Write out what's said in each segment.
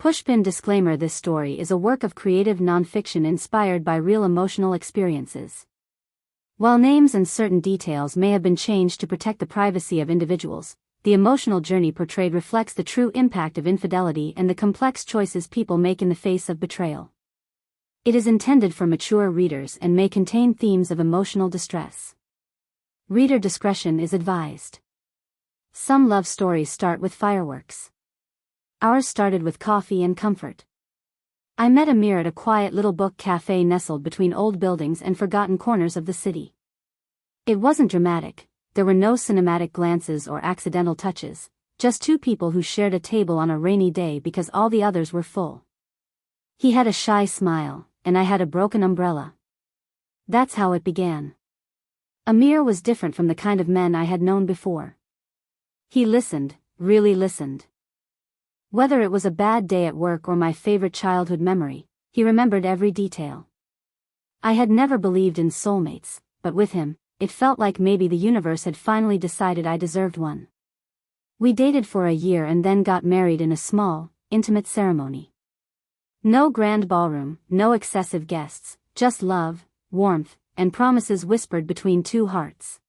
Pushpin disclaimer: this story is a work of creative nonfiction inspired by real emotional experiences. While names and certain details may have been changed to protect the privacy of individuals, the emotional journey portrayed reflects the true impact of infidelity and the complex choices people make in the face of betrayal. It is intended for mature readers and may contain themes of emotional distress. Reader discretion is advised. Some love stories start with fireworks. Ours started with coffee and comfort. I met Amir at a quiet little book cafe nestled between old buildings and forgotten corners of the city. It wasn't dramatic, there were no cinematic glances or accidental touches, just two people who shared a table on a rainy day because all the others were full. He had a shy smile, and I had a broken umbrella. That's how it began. Amir was different from the kind of men I had known before. He listened, really listened. Whether it was a bad day at work or my favorite childhood memory, he remembered every detail. I had never believed in soulmates, but with him, it felt like maybe the universe had finally decided I deserved one. We dated for a year and then got married in a small, intimate ceremony. No grand ballroom, no excessive guests, just love, warmth, and promises whispered between two hearts.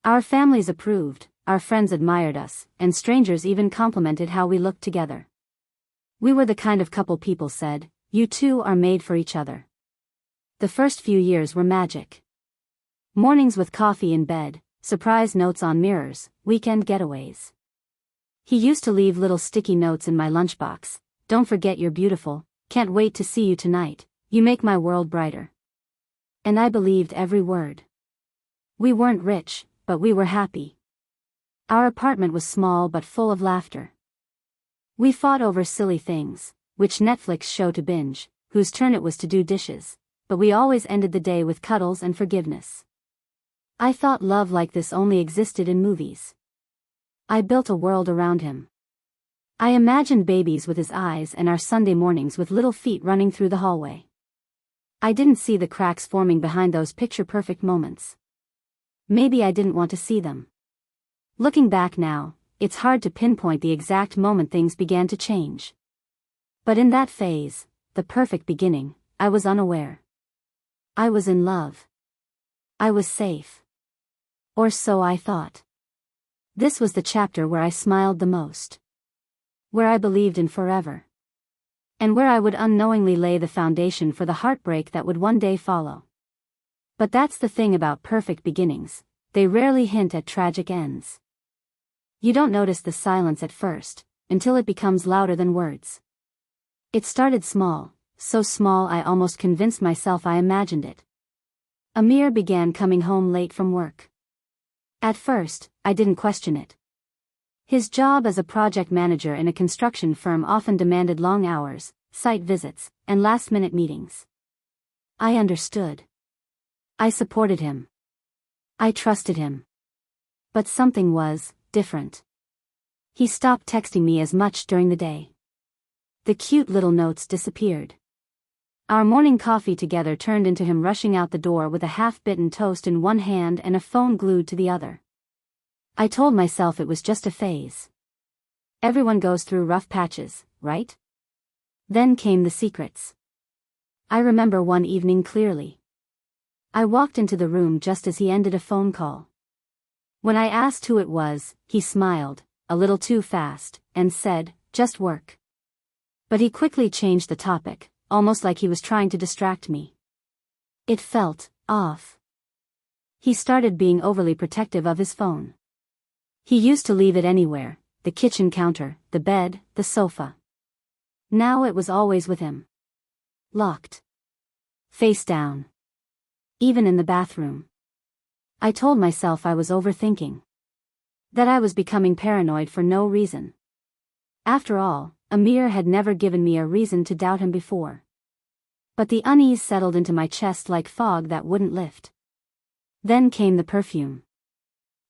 Our families approved, our friends admired us, and strangers even complimented how we looked together. We were the kind of couple people said, "You two are made for each other." The first few years were magic. Mornings with coffee in bed, surprise notes on mirrors, weekend getaways. He used to leave little sticky notes in my lunchbox. "Don't forget you're beautiful, can't wait to see you tonight, you make my world brighter." And I believed every word. We weren't rich, but we were happy. Our apartment was small but full of laughter. We fought over silly things, which Netflix show to binge, whose turn it was to do dishes, but we always ended the day with cuddles and forgiveness. I thought love like this only existed in movies. I built a world around him. I imagined babies with his eyes and our Sunday mornings with little feet running through the hallway. I didn't see the cracks forming behind those picture-perfect moments. Maybe I didn't want to see them. Looking back now, it's hard to pinpoint the exact moment things began to change. But in that phase, the perfect beginning, I was unaware. I was in love. I was safe. Or so I thought. This was the chapter where I smiled the most. Where I believed in forever. And where I would unknowingly lay the foundation for the heartbreak that would one day follow. But that's the thing about perfect beginnings, they rarely hint at tragic ends. You don't notice the silence at first, until it becomes louder than words. It started small, so small I almost convinced myself I imagined it. Amir began coming home late from work. At first, I didn't question it. His job as a project manager in a construction firm often demanded long hours, site visits, and last-minute meetings. I understood. I supported him. I trusted him. But something was different. He stopped texting me as much during the day. The cute little notes disappeared. Our morning coffee together turned into him rushing out the door with a half-bitten toast in one hand and a phone glued to the other. I told myself it was just a phase. Everyone goes through rough patches, right? Then came the secrets. I remember one evening clearly. I walked into the room just as he ended a phone call. When I asked who it was, he smiled, a little too fast, and said, "Just work." But he quickly changed the topic, almost like he was trying to distract me. It felt off. He started being overly protective of his phone. He used to leave it anywhere, the kitchen counter, the bed, the sofa. Now it was always with him. Locked. Face down. Even in the bathroom. I told myself I was overthinking. That I was becoming paranoid for no reason. After all, Amir had never given me a reason to doubt him before. But the unease settled into my chest like fog that wouldn't lift. Then came the perfume.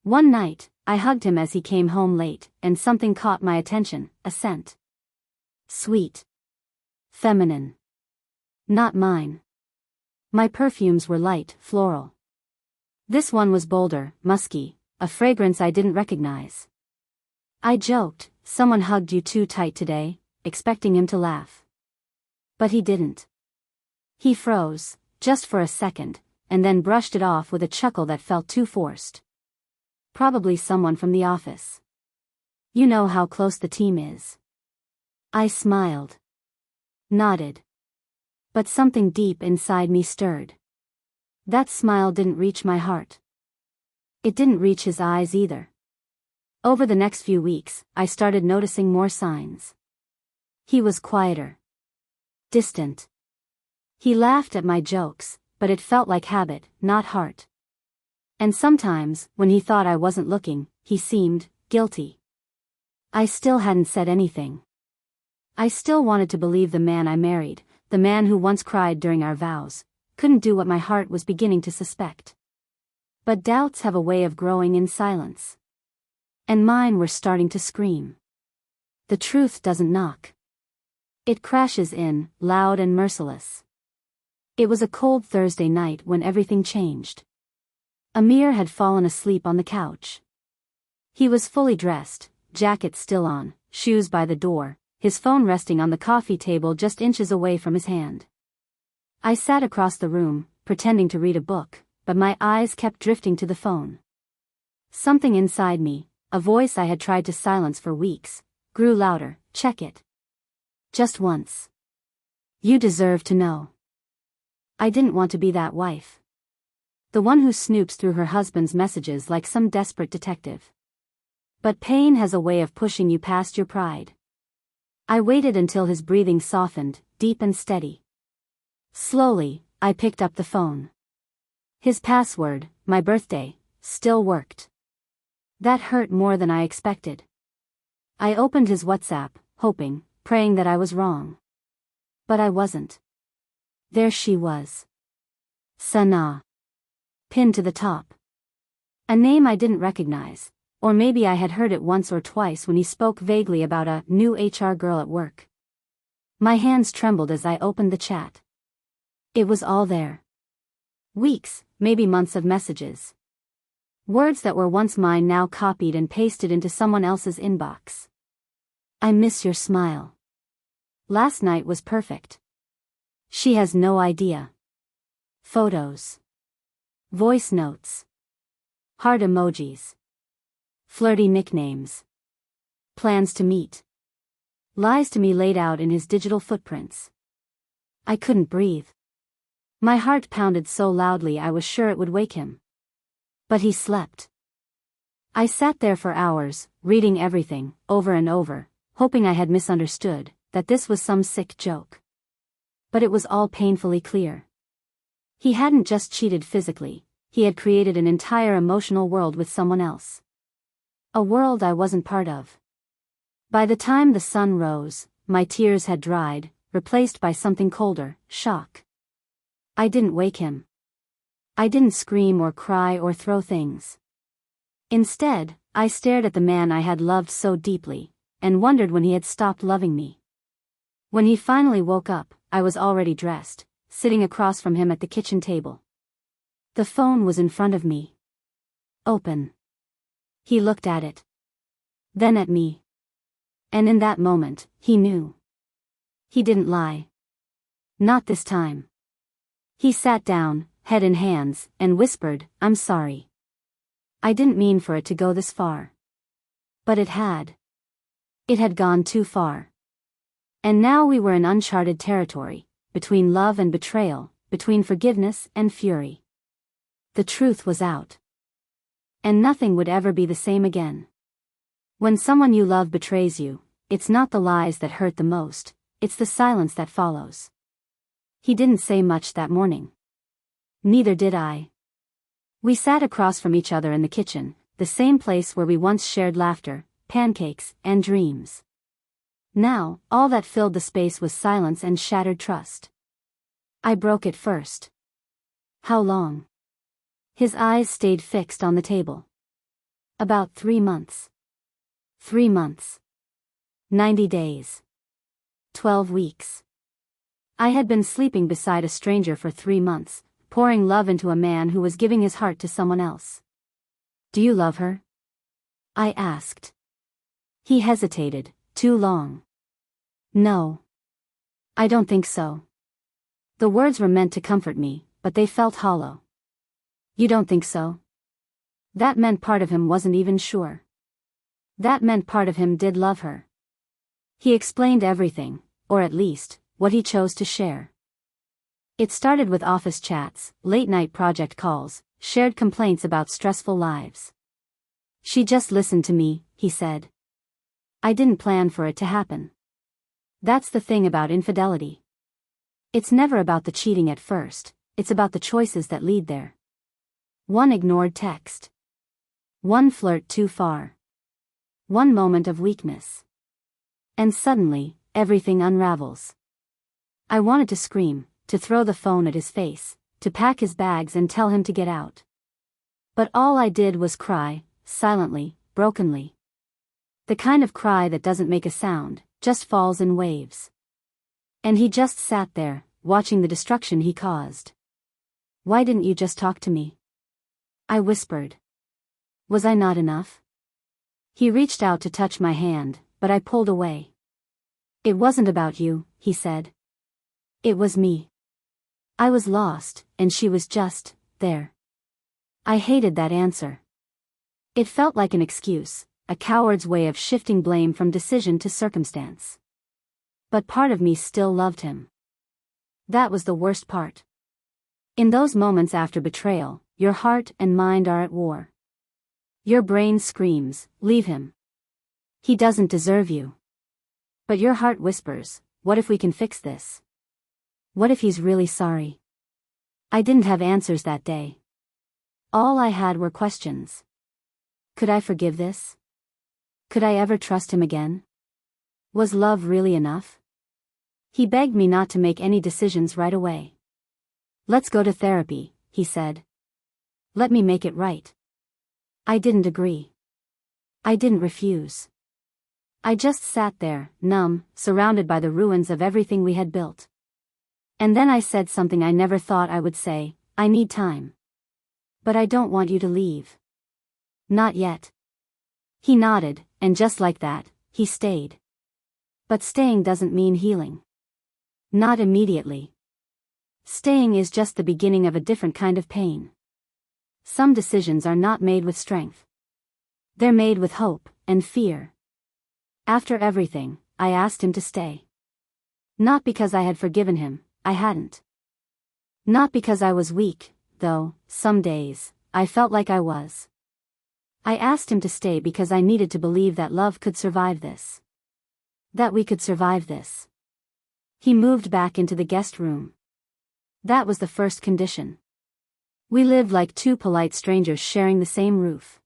One night, I hugged him as he came home late, and something caught my attention, a scent. Sweet. Feminine. Not mine. My perfumes were light, floral. This one was bolder, musky, a fragrance I didn't recognize. I joked, "Someone hugged you too tight today, expecting him to laugh. But he didn't. He froze, just for a second, and then brushed it off with a chuckle that felt too forced. Probably someone from the office. You know how close the team is. I smiled. Nodded. But something deep inside me stirred. That smile didn't reach my heart. It didn't reach his eyes either. Over the next few weeks, I started noticing more signs. He was quieter. Distant. He laughed at my jokes, but it felt like habit, not heart. And sometimes, when he thought I wasn't looking, he seemed guilty. I still hadn't said anything. I still wanted to believe the man I married, the man who once cried during our vows, couldn't do what my heart was beginning to suspect. But doubts have a way of growing in silence. And mine were starting to scream. The truth doesn't knock. It crashes in, loud and merciless. It was a cold Thursday night when everything changed. Amir had fallen asleep on the couch. He was fully dressed, jacket still on, shoes by the door, his phone resting on the coffee table just inches away from his hand. I sat across the room, pretending to read a book, but my eyes kept drifting to the phone. Something inside me, a voice I had tried to silence for weeks, grew louder. Check it. Just once. You deserve to know. I didn't want to be that wife. The one who snoops through her husband's messages like some desperate detective. But pain has a way of pushing you past your pride. I waited until his breathing softened, deep and steady. Slowly, I picked up the phone. His password, my birthday, still worked. That hurt more than I expected. I opened his WhatsApp, hoping, praying that I was wrong. But I wasn't. There she was. Sana. Pinned to the top. A name I didn't recognize, or maybe I had heard it once or twice when he spoke vaguely about a new HR girl at work. My hands trembled as I opened the chat. It was all there. Weeks, maybe months of messages. Words that were once mine now copied and pasted into someone else's inbox. I miss your smile. Last night was perfect. She has no idea. Photos. Voice notes. Heart emojis. Flirty nicknames. Plans to meet. Lies to me laid out in his digital footprints. I couldn't breathe. My heart pounded so loudly I was sure it would wake him. But he slept. I sat there for hours, reading everything, over and over, hoping I had misunderstood, that this was some sick joke. But it was all painfully clear. He hadn't just cheated physically, he had created an entire emotional world with someone else. A world I wasn't part of. By the time the sun rose, my tears had dried, replaced by something colder, shock. I didn't wake him. I didn't scream or cry or throw things. Instead, I stared at the man I had loved so deeply, and wondered when he had stopped loving me. When he finally woke up, I was already dressed, sitting across from him at the kitchen table. The phone was in front of me. Open. He looked at it. Then at me. And in that moment, he knew. He didn't lie. Not this time. He sat down, head in hands, and whispered, "I'm sorry. I didn't mean for it to go this far." But it had. It had gone too far. And now we were in uncharted territory, between love and betrayal, between forgiveness and fury. The truth was out. And nothing would ever be the same again. When someone you love betrays you, it's not the lies that hurt the most, it's the silence that follows. He didn't say much that morning. Neither did I. We sat across from each other in the kitchen, the same place where we once shared laughter, pancakes, and dreams. Now, all that filled the space was silence and shattered trust. I broke it first. How long? His eyes stayed fixed on the table. About 3 months. 3 months. 90 days. 12 weeks. I had been sleeping beside a stranger for 3 months, pouring love into a man who was giving his heart to someone else. "Do you love her?" I asked. He hesitated, too long. No. I don't think so. The words were meant to comfort me, but they felt hollow. You don't think so? That meant part of him wasn't even sure. That meant part of him did love her. He explained everything, or at least, what he chose to share. It started with office chats, late-night project calls, shared complaints about stressful lives. She just listened to me, he said. I didn't plan for it to happen. That's the thing about infidelity. It's never about the cheating at first, it's about the choices that lead there. One ignored text. One flirt too far. One moment of weakness. And suddenly, everything unravels. I wanted to scream, to throw the phone at his face, to pack his bags and tell him to get out. But all I did was cry, silently, brokenly. The kind of cry that doesn't make a sound, just falls in waves. And he just sat there, watching the destruction he caused. Why didn't you just talk to me? I whispered. Was I not enough? He reached out to touch my hand, but I pulled away. It wasn't about you, he said. It was me. I was lost, and she was just there. I hated that answer. It felt like an excuse, a coward's way of shifting blame from decision to circumstance. But part of me still loved him. That was the worst part. In those moments after betrayal, your heart and mind are at war. Your brain screams, leave him. He doesn't deserve you. But your heart whispers, what if we can fix this? What if he's really sorry? I didn't have answers that day. All I had were questions. Could I forgive this? Could I ever trust him again? Was love really enough? He begged me not to make any decisions right away. Let's go to therapy, he said. Let me make it right. I didn't agree. I didn't refuse. I just sat there, numb, surrounded by the ruins of everything we had built. And then I said something I never thought I would say, I need time. But I don't want you to leave. Not yet. He nodded, and just like that, he stayed. But staying doesn't mean healing. Not immediately. Staying is just the beginning of a different kind of pain. Some decisions are not made with strength. They're made with hope and fear. After everything, I asked him to stay. Not because I had forgiven him, I hadn't. Not because I was weak, though, some days, I felt like I was. I asked him to stay because I needed to believe that love could survive this. That we could survive this. He moved back into the guest room. That was the first condition. We lived like two polite strangers sharing the same roof.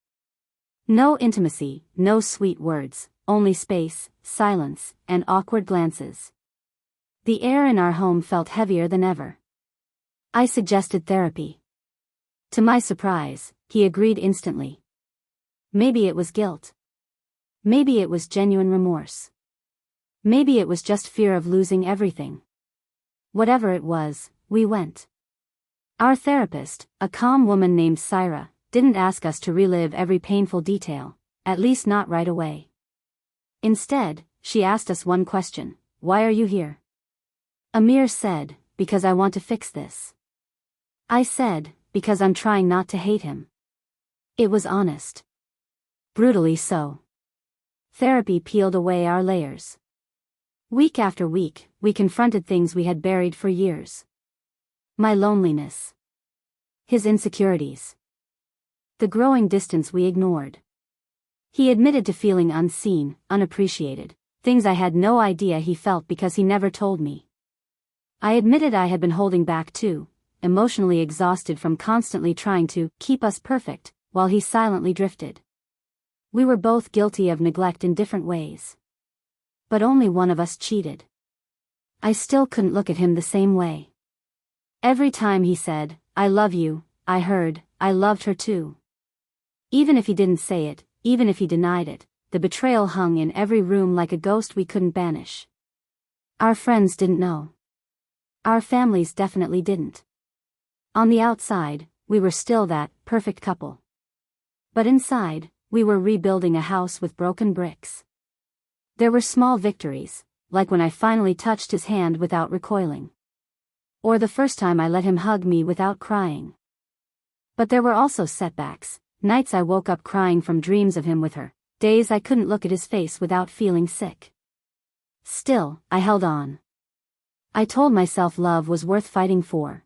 No intimacy, no sweet words, only space, silence, and awkward glances. The air in our home felt heavier than ever. I suggested therapy. To my surprise, he agreed instantly. Maybe it was guilt. Maybe it was genuine remorse. Maybe it was just fear of losing everything. Whatever it was, we went. Our therapist, a calm woman named Syra, didn't ask us to relive every painful detail, at least not right away. Instead, she asked us one question: why are you here? Amir said, because I want to fix this. I said, because I'm trying not to hate him. It was honest. Brutally so. Therapy peeled away our layers. Week after week, we confronted things we had buried for years. My loneliness. His insecurities. The growing distance we ignored. He admitted to feeling unseen, unappreciated, things I had no idea he felt because he never told me. I admitted I had been holding back too, emotionally exhausted from constantly trying to keep us perfect, while he silently drifted. We were both guilty of neglect in different ways. But only one of us cheated. I still couldn't look at him the same way. Every time he said, I love you, I heard, I loved her too. Even if he didn't say it, even if he denied it, the betrayal hung in every room like a ghost we couldn't banish. Our friends didn't know. Our families definitely didn't. On the outside, we were still that perfect couple. But inside, we were rebuilding a house with broken bricks. There were small victories, like when I finally touched his hand without recoiling. Or the first time I let him hug me without crying. But there were also setbacks, nights I woke up crying from dreams of him with her, days I couldn't look at his face without feeling sick. Still, I held on. I told myself love was worth fighting for.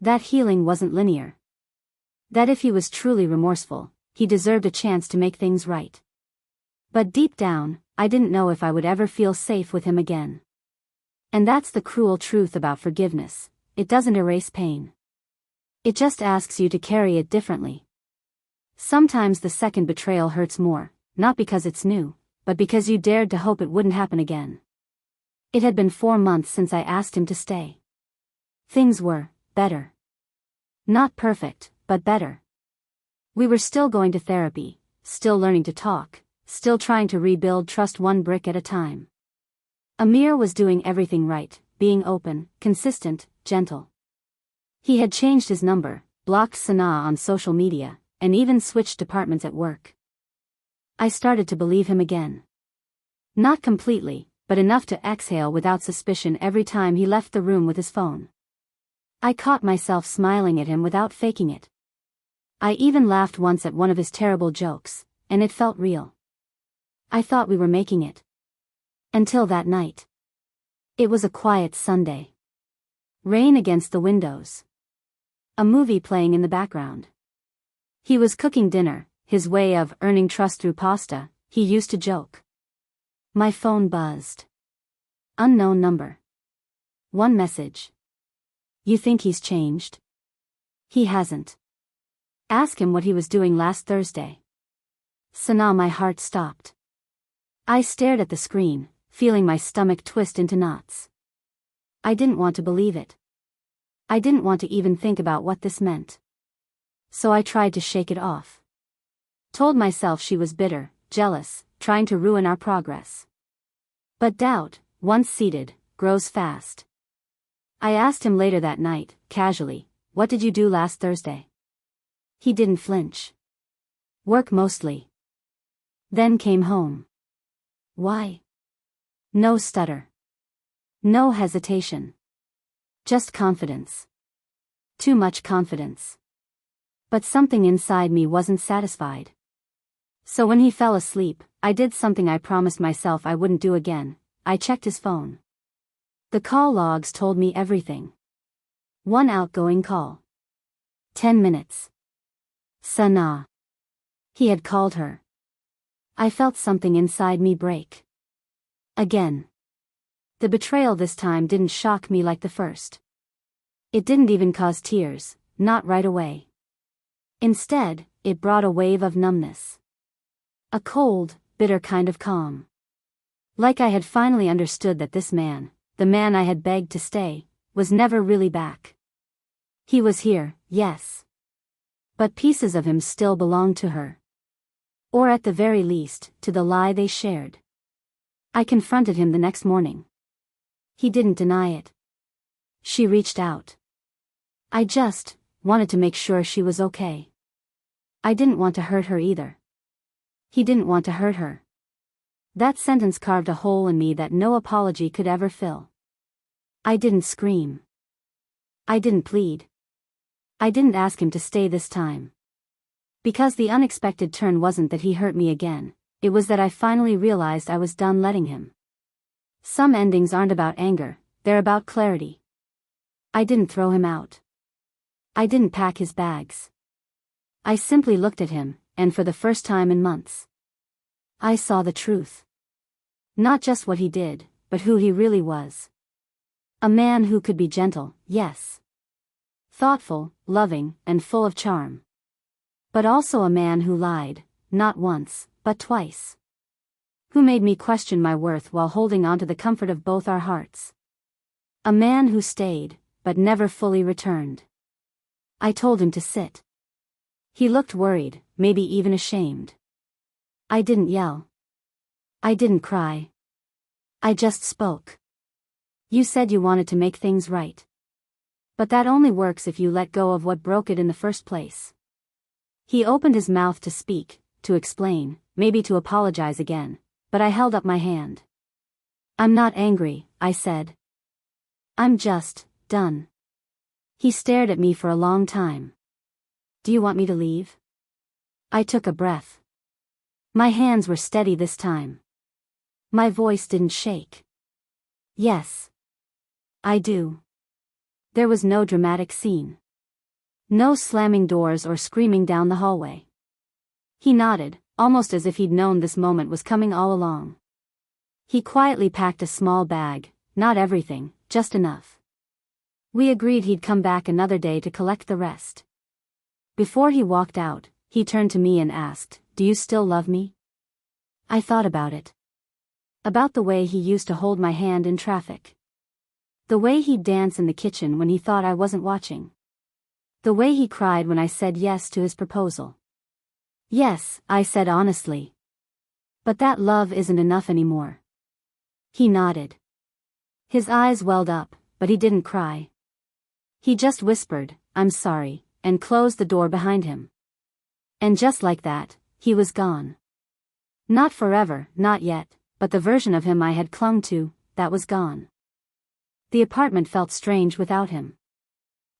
That healing wasn't linear. That if he was truly remorseful, he deserved a chance to make things right. But deep down, I didn't know if I would ever feel safe with him again. And that's the cruel truth about forgiveness: it doesn't erase pain. It just asks you to carry it differently. Sometimes the second betrayal hurts more, not because it's new, but because you dared to hope it wouldn't happen again. It had been 4 months since I asked him to stay. Things were better. Not perfect, but better. We were still going to therapy, still learning to talk, still trying to rebuild trust one brick at a time. Amir was doing everything right, being open, consistent, gentle. He had changed his number, blocked Sana on social media, and even switched departments at work. I started to believe him again. Not completely, but enough to exhale without suspicion every time he left the room with his phone. I caught myself smiling at him without faking it. I even laughed once at one of his terrible jokes, and it felt real. I thought we were making it. Until that night. It was a quiet Sunday. Rain against the windows. A movie playing in the background. He was cooking dinner, his way of earning trust through pasta, he used to joke. My phone buzzed. Unknown number. One message. You think he's changed? He hasn't. Ask him what he was doing last Thursday. Sana, my heart stopped. I stared at the screen, feeling my stomach twist into knots. I didn't want to believe it. I didn't want to even think about what this meant. So I tried to shake it off. Told myself she was bitter, jealous, trying to ruin our progress. But doubt, once seated, grows fast. I asked him later that night, casually, "What did you do last Thursday?" He didn't flinch. Work mostly. Then came home. Why? No stutter. No hesitation. Just confidence. Too much confidence. But something inside me wasn't satisfied. So when he fell asleep, I did something I promised myself I wouldn't do again. I checked his phone. The call logs told me everything. One outgoing call. 10 minutes. Sana. He had called her. I felt something inside me break. Again. The betrayal this time didn't shock me like the first. It didn't even cause tears, not right away. Instead, it brought a wave of numbness. A cold, bitter kind of calm. Like I had finally understood that this man, the man I had begged to stay, was never really back. He was here, yes. But pieces of him still belonged to her. Or at the very least, to the lie they shared. I confronted him the next morning. He didn't deny it. She reached out. I just wanted to make sure she was okay. I didn't want to hurt her either. He didn't want to hurt her. That sentence carved a hole in me that no apology could ever fill. I didn't scream. I didn't plead. I didn't ask him to stay this time. Because the unexpected turn wasn't that he hurt me again, it was that I finally realized I was done letting him. Some endings aren't about anger, they're about clarity. I didn't throw him out. I didn't pack his bags. I simply looked at him, and for the first time in months, I saw the truth. Not just what he did, but who he really was. A man who could be gentle, yes. Thoughtful, loving, and full of charm. But also a man who lied, not once, but twice. Who made me question my worth while holding on to the comfort of both our hearts. A man who stayed, but never fully returned. I told him to sit. He looked worried, maybe even ashamed. I didn't yell. I didn't cry. I just spoke. You said you wanted to make things right. But that only works if you let go of what broke it in the first place. He opened his mouth to speak, to explain, maybe to apologize again, but I held up my hand. I'm not angry, I said. I'm just done. He stared at me for a long time. Do you want me to leave? I took a breath. My hands were steady this time. My voice didn't shake. Yes. I do. There was no dramatic scene. No slamming doors or screaming down the hallway. He nodded, almost as if he'd known this moment was coming all along. He quietly packed a small bag, not everything, just enough. We agreed he'd come back another day to collect the rest. Before he walked out, he turned to me and asked, "Do you still love me?" I thought about it. About the way he used to hold my hand in traffic. The way he'd dance in the kitchen when he thought I wasn't watching. The way he cried when I said yes to his proposal. Yes, I said honestly. But that love isn't enough anymore. He nodded. His eyes welled up, but he didn't cry. He just whispered, "I'm sorry," and closed the door behind him. And just like that, he was gone. Not forever, not yet, but the version of him I had clung to, that was gone. The apartment felt strange without him.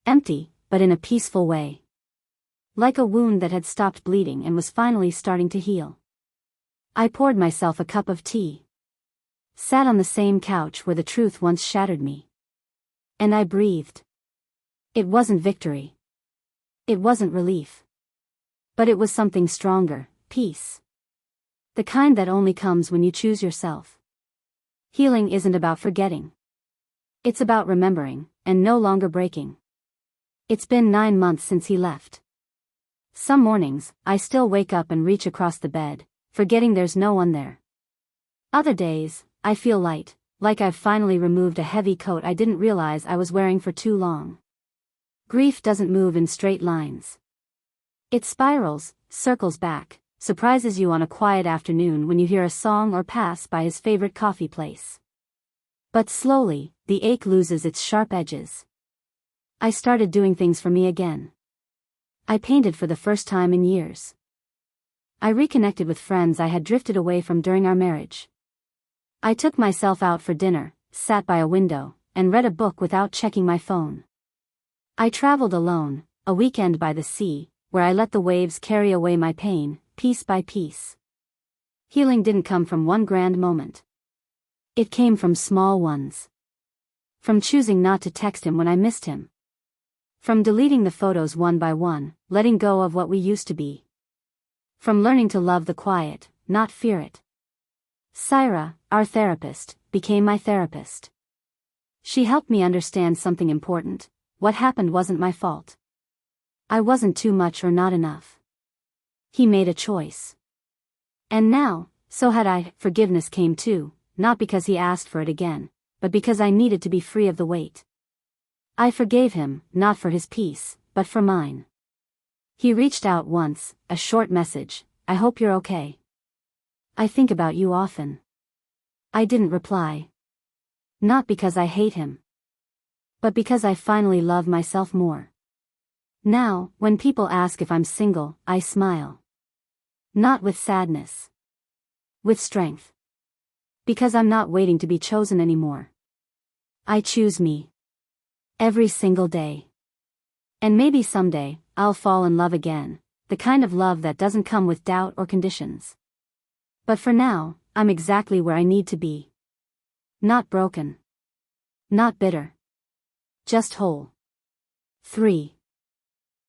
Empty, but in a peaceful way. Like a wound that had stopped bleeding and was finally starting to heal. I poured myself a cup of tea. Sat on the same couch where the truth once shattered me. And I breathed. It wasn't victory. It wasn't relief. But it was something stronger, peace. The kind that only comes when you choose yourself. Healing isn't about forgetting. It's about remembering, and no longer breaking. It's been 9 months since he left. Some mornings, I still wake up and reach across the bed, forgetting there's no one there. Other days, I feel light, like I've finally removed a heavy coat I didn't realize I was wearing for too long. Grief doesn't move in straight lines. It spirals, circles back, surprises you on a quiet afternoon when you hear a song or pass by his favorite coffee place. But slowly, the ache loses its sharp edges. I started doing things for me again. I painted for the first time in years. I reconnected with friends I had drifted away from during our marriage. I took myself out for dinner, sat by a window, and read a book without checking my phone. I traveled alone, a weekend by the sea, where I let the waves carry away my pain, piece by piece. Healing didn't come from one grand moment. It came from small ones. From choosing not to text him when I missed him. From deleting the photos one by one, letting go of what we used to be. From learning to love the quiet, not fear it. Syra, our therapist, became my therapist. She helped me understand something important. What happened wasn't my fault. I wasn't too much or not enough. He made a choice. And now, so had I. Forgiveness came too, not because he asked for it again, but because I needed to be free of the weight. I forgave him, not for his peace, but for mine. He reached out once, a short message, "I hope you're okay. I think about you often." I didn't reply. Not because I hate him. But because I finally love myself more. Now, when people ask if I'm single, I smile. Not with sadness. With strength. Because I'm not waiting to be chosen anymore. I choose me. Every single day. And maybe someday, I'll fall in love again, the kind of love that doesn't come with doubt or conditions. But for now, I'm exactly where I need to be. Not broken. Not bitter. Just whole. 3.